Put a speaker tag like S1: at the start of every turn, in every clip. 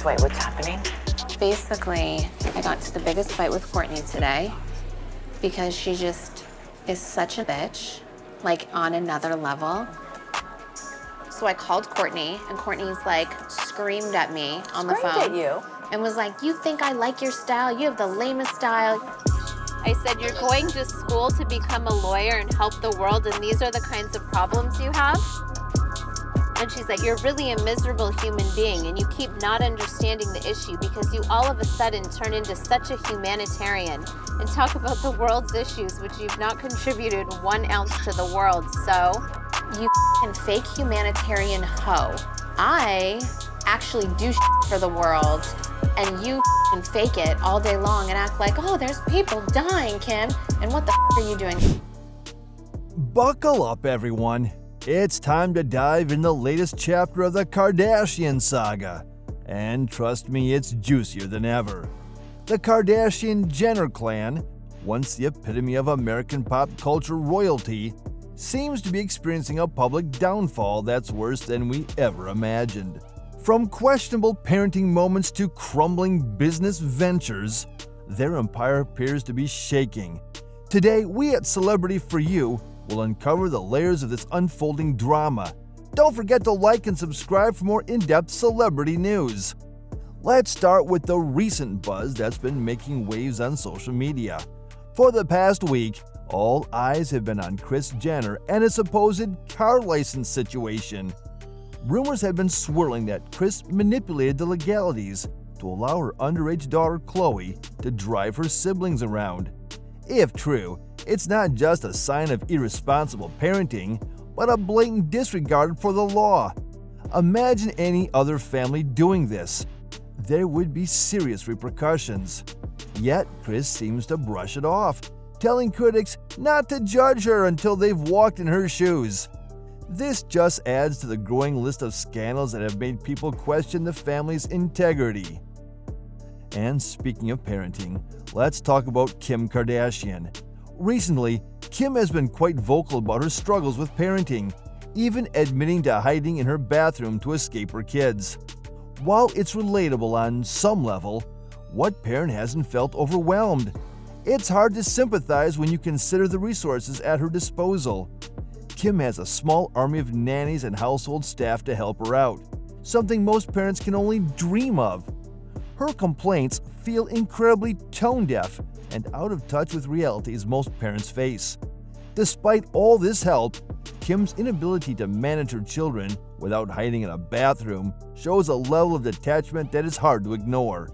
S1: Wait, what's happening?
S2: Basically, I got into the biggest fight with Courtney today because she just is such a bitch, like on another level. So I called Courtney, and Courtney's like screamed at me on the phone.
S1: Screamed at you?
S2: And was like, you think I like your style? You have the lamest style. I said, you're going to school to become a lawyer and help the world, and these are the kinds of problems you have? And she's like, you're really a miserable human being, and you keep not understanding the issue because you all of a sudden turn into such a humanitarian and talk about the world's issues, which you've not contributed 1 ounce to the world. So, you f***ing fake humanitarian hoe. I actually do for the world, and you f***ing fake it all day long and act like, oh, there's people dying, Kim, and what the f*** are you doing?
S3: Buckle up, everyone. It's time to dive in the latest chapter of the Kardashian saga. And trust me, it's juicier than ever. The Kardashian-Jenner clan, once the epitome of American pop culture royalty, seems to be experiencing a public downfall that's worse than we ever imagined. From questionable parenting moments to crumbling business ventures, their empire appears to be shaking. Today, we at Celebrity For You will uncover the layers of this unfolding drama. Don't forget to like and subscribe for more in-depth celebrity news. Let's start with the recent buzz that's been making waves on social media. For the past week, all eyes have been on Kris Jenner and a supposed car license situation. Rumors have been swirling that Kris manipulated the legalities to allow her underage daughter Khloe to drive her siblings around. If true, it's not just a sign of irresponsible parenting, but a blatant disregard for the law. Imagine any other family doing this. There would be serious repercussions. Yet, Kris seems to brush it off, telling critics not to judge her until they've walked in her shoes. This just adds to the growing list of scandals that have made people question the family's integrity. And speaking of parenting, let's talk about Kim Kardashian. Recently, Kim has been quite vocal about her struggles with parenting, even admitting to hiding in her bathroom to escape her kids. While it's relatable on some level, what parent hasn't felt overwhelmed? It's hard to sympathize when you consider the resources at her disposal. Kim has a small army of nannies and household staff to help her out, something most parents can only dream of. Her complaints feel incredibly tone-deaf and out of touch with realities most parents face. Despite all this help, Kim's inability to manage her children without hiding in a bathroom shows a level of detachment that is hard to ignore.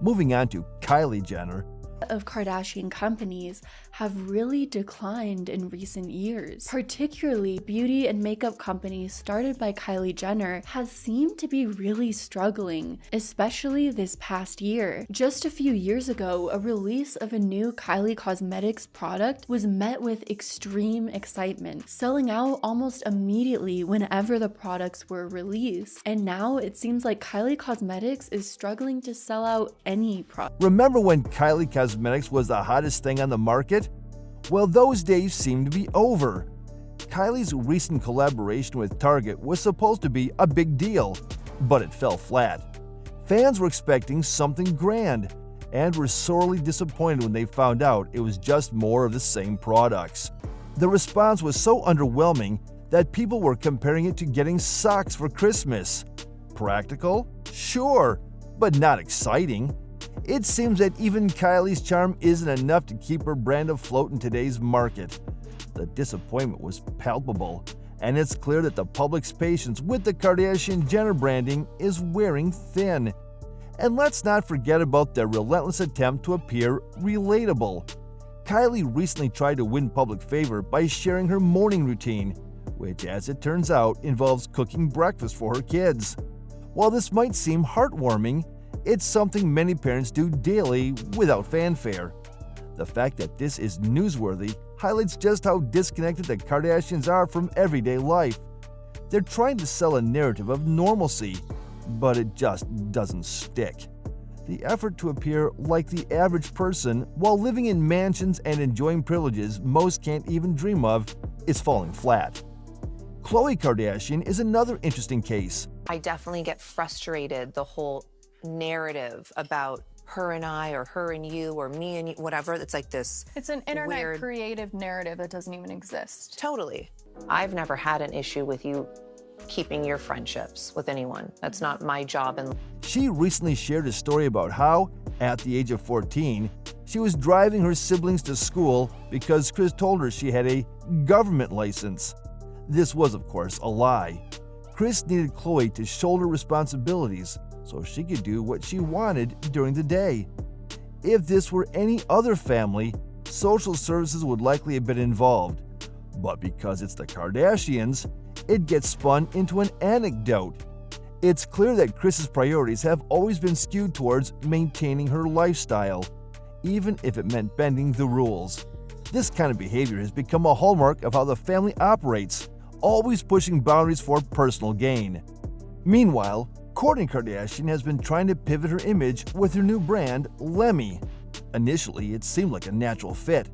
S3: Moving on to Kylie Jenner.
S4: Of Kardashian companies have really declined in recent years. Particularly, beauty and makeup companies started by Kylie Jenner has seemed to be really struggling, especially this past year. Just a few years ago, a release of a new Kylie Cosmetics product was met with extreme excitement, selling out almost immediately whenever the products were released. And now it seems like Kylie Cosmetics is struggling to sell out any product.
S3: Remember when Kylie Cosmetics was the hottest thing on the market? Well, those days seem to be over. Kylie's recent collaboration with Target was supposed to be a big deal, but it fell flat. Fans were expecting something grand, and were sorely disappointed when they found out it was just more of the same products. The response was so underwhelming that people were comparing it to getting socks for Christmas. Practical? Sure, but not exciting. It seems that even Kylie's charm isn't enough to keep her brand afloat in today's market. The disappointment was palpable, and it's clear that the public's patience with the Kardashian-Jenner branding is wearing thin. And let's not forget about their relentless attempt to appear relatable. Kylie recently tried to win public favor by sharing her morning routine, which, as it turns out, involves cooking breakfast for her kids. While this might seem heartwarming, it's something many parents do daily without fanfare. The fact that this is newsworthy highlights just how disconnected the Kardashians are from everyday life. They're trying to sell a narrative of normalcy, but it just doesn't stick. The effort to appear like the average person while living in mansions and enjoying privileges most can't even dream of is falling flat. Khloe Kardashian is another interesting case.
S1: I definitely get frustrated the whole narrative about her and I, or her and you, or me and you, whatever. It's like this.
S5: It's an internet
S1: weird
S5: creative narrative that doesn't even exist.
S1: Totally. I've never had an issue with you keeping your friendships with anyone. That's not my job. And
S3: She recently shared a story about how, at the age of 14, she was driving her siblings to school because Kris told her she had a government license. This was, of course, a lie. Kris needed Khloe to shoulder responsibilities so she could do what she wanted during the day. If this were any other family, social services would likely have been involved. But because it's the Kardashians, it gets spun into an anecdote. It's clear that Kris's priorities have always been skewed towards maintaining her lifestyle, even if it meant bending the rules. This kind of behavior has become a hallmark of how the family operates, always pushing boundaries for personal gain. Meanwhile, Kourtney Kardashian has been trying to pivot her image with her new brand, Lemme. Initially, it seemed like a natural fit.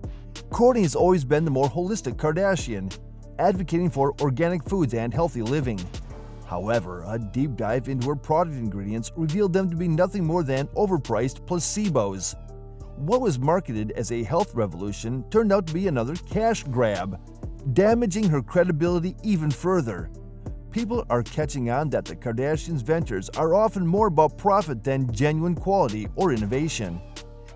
S3: Kourtney has always been the more holistic Kardashian, advocating for organic foods and healthy living. However, a deep dive into her product ingredients revealed them to be nothing more than overpriced placebos. What was marketed as a health revolution turned out to be another cash grab, damaging her credibility even further. People are catching on that the Kardashians' ventures are often more about profit than genuine quality or innovation.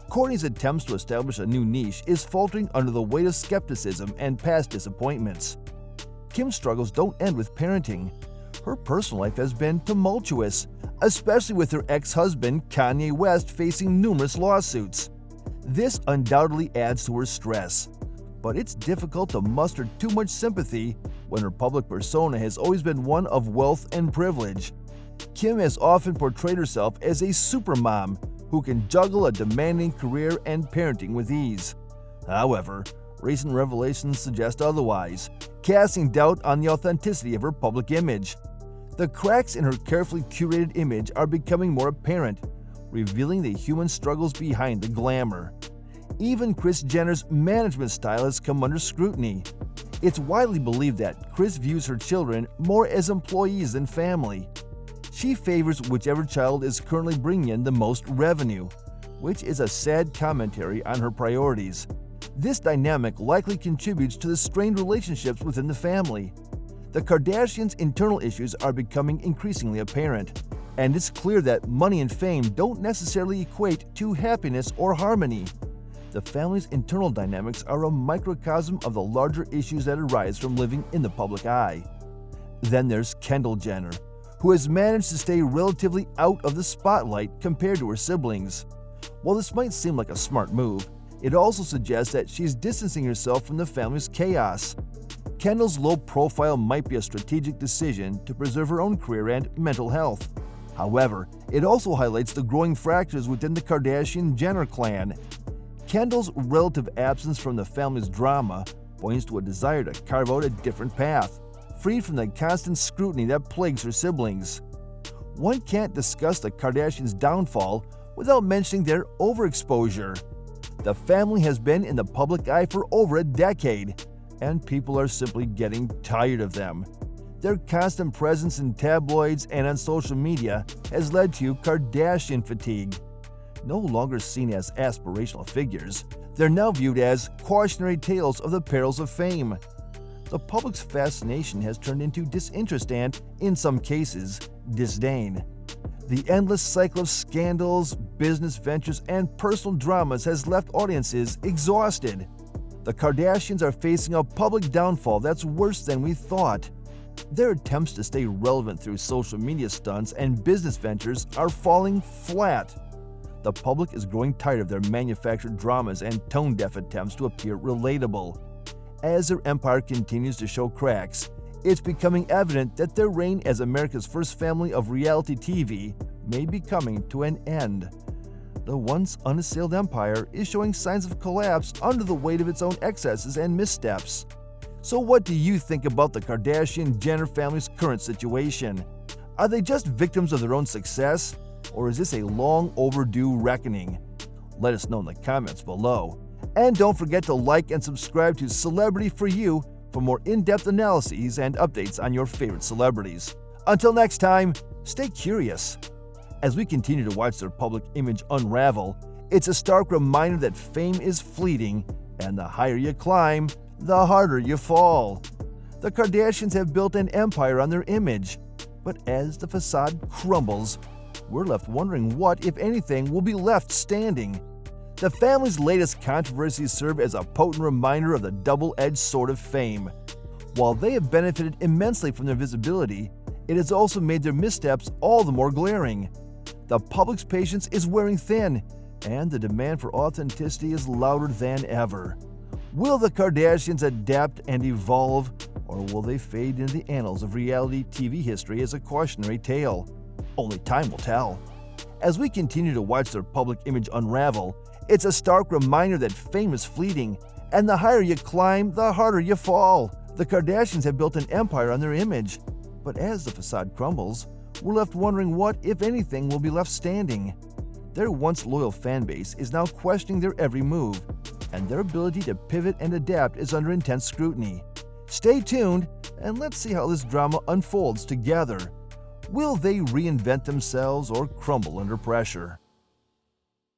S3: Kourtney's attempts to establish a new niche is faltering under the weight of skepticism and past disappointments. Kim's struggles don't end with parenting. Her personal life has been tumultuous, especially with her ex-husband Kanye West facing numerous lawsuits. This undoubtedly adds to her stress, but it's difficult to muster too much sympathy when her public persona has always been one of wealth and privilege. Kim has often portrayed herself as a supermom who can juggle a demanding career and parenting with ease. However, recent revelations suggest otherwise, casting doubt on the authenticity of her public image. The cracks in her carefully curated image are becoming more apparent, revealing the human struggles behind the glamour. Even Kris Jenner's management style has come under scrutiny. It's widely believed that Kris views her children more as employees than family. She favors whichever child is currently bringing in the most revenue, which is a sad commentary on her priorities. This dynamic likely contributes to the strained relationships within the family. The Kardashians' internal issues are becoming increasingly apparent, and it's clear that money and fame don't necessarily equate to happiness or harmony. The family's internal dynamics are a microcosm of the larger issues that arise from living in the public eye. Then there's Kendall Jenner, who has managed to stay relatively out of the spotlight compared to her siblings. While this might seem like a smart move, it also suggests that she's distancing herself from the family's chaos. Kendall's low profile might be a strategic decision to preserve her own career and mental health. However, it also highlights the growing fractures within the Kardashian-Jenner clan. Kendall's relative absence from the family's drama points to a desire to carve out a different path, free from the constant scrutiny that plagues her siblings. One can't discuss the Kardashians' downfall without mentioning their overexposure. The family has been in the public eye for over a decade, and people are simply getting tired of them. Their constant presence in tabloids and on social media has led to Kardashian fatigue. No longer seen as aspirational figures, they're now viewed as cautionary tales of the perils of fame. The public's fascination has turned into disinterest and, in some cases, disdain. The endless cycle of scandals, business ventures, and personal dramas has left audiences exhausted. The Kardashians are facing a public downfall that's worse than we thought. Their attempts to stay relevant through social media stunts and business ventures are falling flat. The public is growing tired of their manufactured dramas and tone-deaf attempts to appear relatable. As their empire continues to show cracks, it's becoming evident that their reign as America's first family of reality TV may be coming to an end. The once unassailed empire is showing signs of collapse under the weight of its own excesses and missteps. So what do you think about the Kardashian-Jenner family's current situation? Are they just victims of their own success? Or is this a long overdue reckoning? Let us know in the comments below. And don't forget to like and subscribe to Celebrity For You for more in-depth analyses and updates on your favorite celebrities. Until next time, stay curious As we continue to watch their public image unravel, it's a stark reminder that fame is fleeting, and the higher you climb, the harder you fall. The Kardashians have built an empire on their image, but as the facade crumbles, we're left wondering what, if anything, will be left standing. The family's latest controversies serve as a potent reminder of the double-edged sword of fame. While they have benefited immensely from their visibility, it has also made their missteps all the more glaring. The public's patience is wearing thin, and the demand for authenticity is louder than ever. Will the Kardashians adapt and evolve, or will they fade into the annals of reality TV history as a cautionary tale? Only time will tell. As we continue to watch their public image unravel, it's a stark reminder that fame is fleeting, and the higher you climb, the harder you fall. The Kardashians have built an empire on their image, but as the facade crumbles, we're left wondering what, if anything, will be left standing. Their once loyal fan base is now questioning their every move, and their ability to pivot and adapt is under intense scrutiny. Stay tuned, and let's see how this drama unfolds together. Will they reinvent themselves or crumble under pressure?